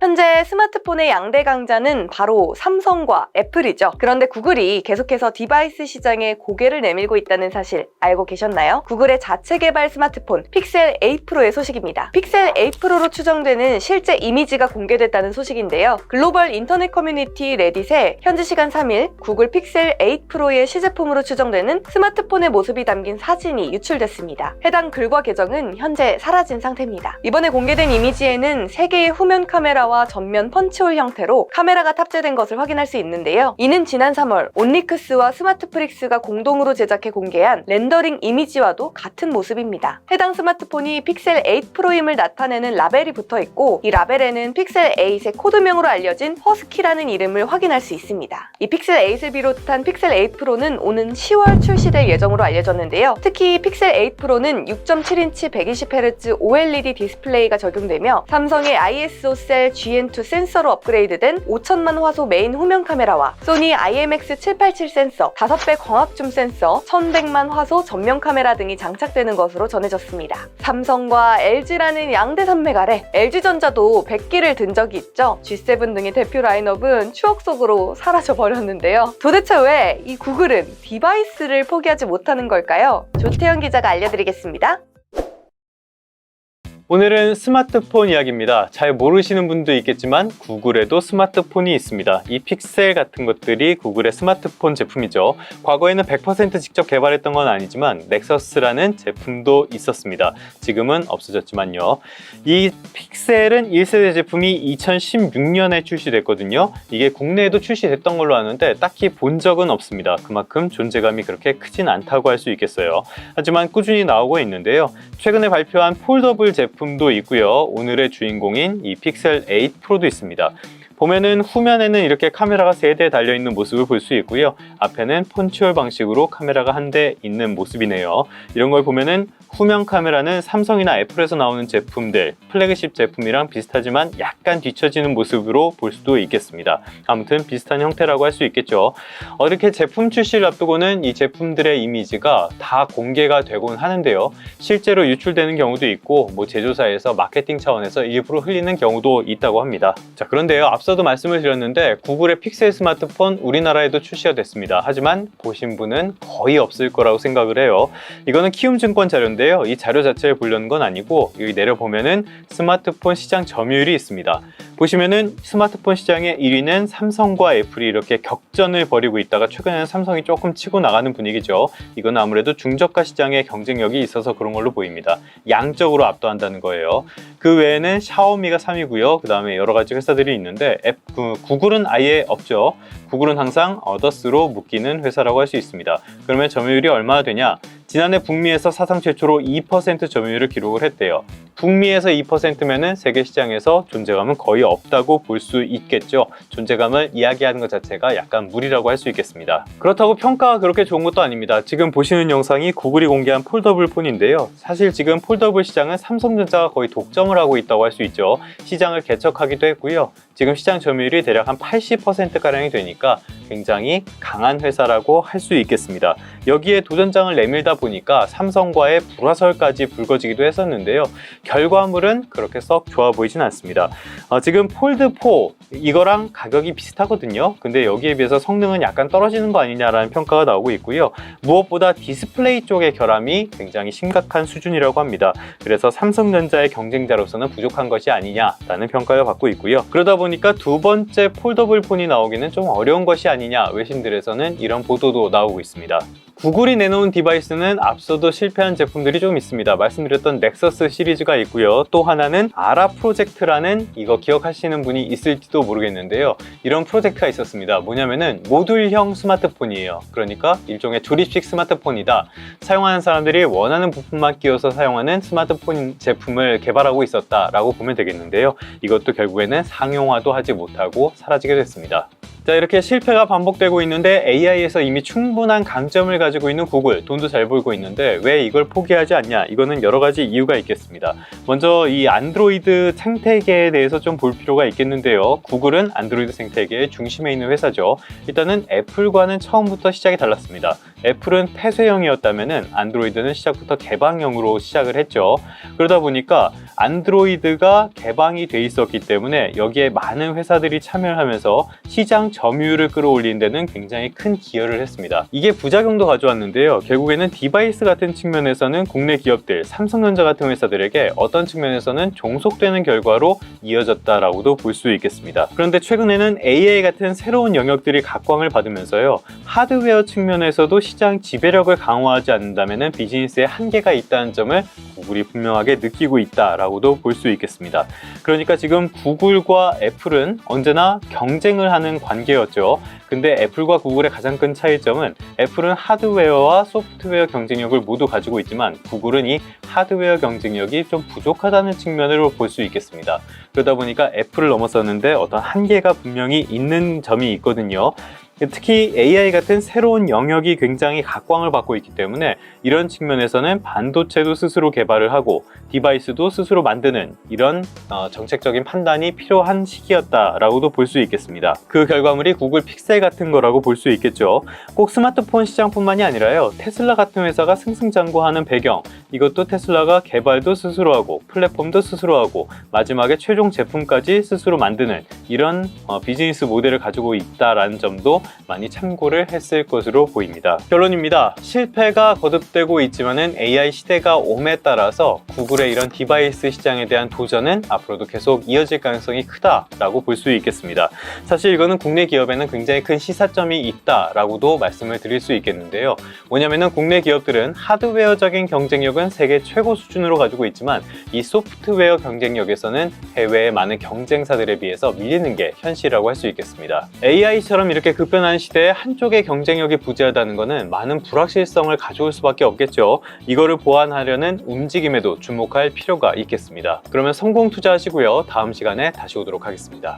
현재 스마트폰의 양대 강자는 바로 삼성과 애플이죠. 그런데 구글이 계속해서 디바이스 시장에 고개를 내밀고 있다는 사실 알고 계셨나요? 구글의 자체 개발 스마트폰 픽셀 8 프로의 소식입니다. 픽셀 8 프로로 추정되는 실제 이미지가 공개됐다는 소식인데요. 글로벌 인터넷 커뮤니티 레딧에 현지 시간 3일 구글 픽셀 8 프로의 시제품으로 추정되는 스마트폰의 모습이 담긴 사진이 유출됐습니다. 해당 글과 계정은 현재 사라진 상태입니다. 이번에 공개된 이미지에는 3개의 후면 카메라와 전면 펀치홀 형태로 카메라가 탑재된 것을 확인할 수 있는데요. 이는 지난 3월 온리크스와 스마트프릭스가 공동으로 제작해 공개한 렌더링 이미지와도 같은 모습입니다. 해당 스마트폰이 픽셀 8 프로임을 나타내는 라벨이 붙어 있고, 이 라벨에는 픽셀 8의 코드명으로 알려진 허스키라는 이름을 확인할 수 있습니다. 이 픽셀 8을 비롯한 픽셀 8 프로는 오는 10월 출시될 예정으로 알려졌는데요. 특히 픽셀 8 프로는 6.7인치 120Hz OLED 디스플레이가 적용되며 삼성의 ISO셀 GN2 센서로 업그레이드된 5000만 화소 메인 후면 카메라와 소니 IMX787 센서, 5배 광학줌 센서, 1100만 화소 전면 카메라 등이 장착되는 것으로 전해졌습니다. 삼성과 LG라는 양대 산맥 아래 LG전자도 100기를 든 적이 있죠. G7 등의 대표 라인업은 추억 속으로 사라져버렸는데요. 도대체 왜 이 구글은 디바이스를 포기하지 못하는 걸까요? 조태현 기자가 알려드리겠습니다. 오늘은 스마트폰 이야기입니다. 잘 모르시는 분도 있겠지만 구글에도 스마트폰이 있습니다. 이 픽셀 같은 것들이 구글의 스마트폰 제품이죠. 과거에는 100% 직접 개발했던 건 아니지만 넥서스라는 제품도 있었습니다. 지금은 없어졌지만요. 이 픽셀은 1세대 제품이 2016년에 출시됐거든요. 이게 국내에도 출시됐던 걸로 아는데 딱히 본 적은 없습니다. 그만큼 존재감이 그렇게 크진 않다고 할 수 있겠어요. 하지만 꾸준히 나오고 있는데요. 최근에 발표한 폴더블 제품도 있고요. 오늘의 주인공인 이 픽셀 8 프로도 있습니다. 보면은 후면에는 이렇게 카메라가 3대 달려있는 모습을 볼 수 있고요. 앞에는 펀치홀 방식으로 카메라가 한 대 있는 모습이네요. 이런 걸 보면은 후면 카메라는 삼성이나 애플에서 나오는 제품들, 플래그십 제품이랑 비슷하지만 약간 뒤처지는 모습으로 볼 수도 있겠습니다. 아무튼 비슷한 형태라고 할 수 있겠죠. 이렇게 제품 출시를 앞두고는 이 제품들의 이미지가 다 공개가 되곤 하는데요. 실제로 유출되는 경우도 있고, 제조사에서 마케팅 차원에서 일부러 흘리는 경우도 있다고 합니다. 자, 그런데요. 앞서도 말씀을 드렸는데 구글의 픽셀 스마트폰 우리나라에도 출시가 됐습니다. 하지만 보신 분은 거의 없을 거라고 생각을 해요. 이거는 키움증권 자료인데 이 자료 자체를 보려는 건 아니고, 여기 내려보면은 스마트폰 시장 점유율이 있습니다. 보시면은 스마트폰 시장의 1위는 삼성과 애플이 이렇게 격전을 벌이고 있다가 최근에는 삼성이 조금 치고 나가는 분위기죠. 이건 아무래도 중저가 시장의 경쟁력이 있어서 그런 걸로 보입니다. 양적으로 압도한다는 거예요. 그 외에는 샤오미가 3위고요. 그 다음에 여러 가지 회사들이 있는데 구글은 아예 없죠. 구글은 항상 어더스로 묶이는 회사라고 할 수 있습니다. 그러면 점유율이 얼마나 되냐? 지난해 북미에서 사상 최초로 2% 점유율을 기록을 했대요. 북미에서 2%면은 세계 시장에서 존재감은 거의 없다고 볼 수 있겠죠. 존재감을 이야기하는 것 자체가 약간 무리라고 할 수 있겠습니다. 그렇다고 평가가 그렇게 좋은 것도 아닙니다. 지금 보시는 영상이 구글이 공개한 폴더블 폰인데요. 사실 지금 폴더블 시장은 삼성전자가 거의 독점을 하고 있다고 할 수 있죠. 시장을 개척하기도 했고요. 지금 시장 점유율이 대략 한 80%가량이 되니까 굉장히 강한 회사라고 할 수 있겠습니다. 여기에 도전장을 내밀다 보니까 삼성과의 불화설까지 불거지기도 했었는데요. 결과물은 그렇게 썩 좋아 보이진 않습니다. 지금 폴드4 이거랑 가격이 비슷하거든요. 근데 여기에 비해서 성능은 약간 떨어지는 거 아니냐라는 평가가 나오고 있고요. 무엇보다 디스플레이 쪽의 결함이 굉장히 심각한 수준이라고 합니다. 그래서 삼성전자의 경쟁자로서는 부족한 것이 아니냐라는 평가를 받고 있고요. 그러다 보니까 두 번째 폴더블 폰이 나오기는 좀 어려운 것이 아니냐, 외신들에서는 이런 보도도 나오고 있습니다. 구글이 내놓은 디바이스는 앞서도 실패한 제품들이 좀 있습니다. 말씀드렸던 넥서스 시리즈가 있고요. 또 하나는 아라 프로젝트라는, 이거 기억하시는 분이 있을지도 모르겠는데요. 이런 프로젝트가 있었습니다. 뭐냐면은 모듈형 스마트폰이에요. 그러니까 일종의 조립식 스마트폰이다. 사용하는 사람들이 원하는 부품만 끼워서 사용하는 스마트폰 제품을 개발하고 있었다라고 보면 되겠는데요. 이것도 결국에는 상용화도 하지 못하고 사라지게 됐습니다. 자, 이렇게 실패가 반복되고 있는데 AI에서 이미 충분한 강점을 가지고 있는 구글, 돈도 잘 벌고 있는데 왜 이걸 포기하지 않냐? 이거는 여러 가지 이유가 있겠습니다. 먼저 이 안드로이드 생태계에 대해서 좀 볼 필요가 있겠는데요. 구글은 안드로이드 생태계의 중심에 있는 회사죠. 일단은 애플과는 처음부터 시작이 달랐습니다. 애플은 폐쇄형이었다면 안드로이드는 시작부터 개방형으로 시작을 했죠. 그러다 보니까 안드로이드가 개방이 돼 있었기 때문에 여기에 많은 회사들이 참여하면서 시장 점유율을 끌어올리는 데는 굉장히 큰 기여를 했습니다. 이게 부작용도 가져왔는데요. 결국에는 디바이스 같은 측면에서는 국내 기업들, 삼성전자 같은 회사들에게 어떤 측면에서는 종속되는 결과로 이어졌다라고도 볼 수 있겠습니다. 그런데 최근에는 AI 같은 새로운 영역들이 각광을 받으면서요. 하드웨어 측면에서도 시장 지배력을 강화하지 않는다면 비즈니스에 한계가 있다는 점을 구글이 분명하게 느끼고 있다라고도 볼 수 있겠습니다. 그러니까 지금 구글과 애플은 언제나 경쟁을 하는 관계였죠. 근데 애플과 구글의 가장 큰 차이점은 애플은 하드웨어와 소프트웨어 경쟁력을 모두 가지고 있지만 구글은 이 하드웨어 경쟁력이 좀 부족하다는 측면으로 볼 수 있겠습니다. 그러다 보니까 애플을 넘어섰는데 어떤 한계가 분명히 있는 점이 있거든요. 특히 AI 같은 새로운 영역이 굉장히 각광을 받고 있기 때문에 이런 측면에서는 반도체도 스스로 개발을 하고 디바이스도 스스로 만드는 이런 정책적인 판단이 필요한 시기였다라고도 볼 수 있겠습니다. 그 결과물이 구글 픽셀 같은 거라고 볼 수 있겠죠. 꼭 스마트폰 시장뿐만이 아니라요. 테슬라 같은 회사가 승승장구하는 배경, 이것도 테슬라가 개발도 스스로 하고 플랫폼도 스스로 하고 마지막에 최종 제품까지 스스로 만드는 이런 비즈니스 모델을 가지고 있다라는 점도 많이 참고를 했을 것으로 보입니다. 결론입니다. 실패가 거듭되고 있지만은 AI 시대가 옴에 따라서 구글의 이런 디바이스 시장에 대한 도전은 앞으로도 계속 이어질 가능성이 크다라고 볼 수 있겠습니다. 사실 이거는 국내 기업에는 굉장히 큰 시사점이 있다라고도 말씀을 드릴 수 있겠는데요. 뭐냐면은 국내 기업들은 하드웨어적인 경쟁력은 세계 최고 수준으로 가지고 있지만 이 소프트웨어 경쟁력에서는 해외의 많은 경쟁사들에 비해서 밀리는 게 현실이라고 할 수 있겠습니다. AI처럼 이렇게 급변하는 시대에 한쪽의 경쟁력이 부재하다는 것은 많은 불확실성을 가져올 수밖에 없겠죠. 이거를 보완하려는 움직임에도 주목할 필요가 있겠습니다. 그러면 성공 투자하시고요. 다음 시간에 다시 오도록 하겠습니다.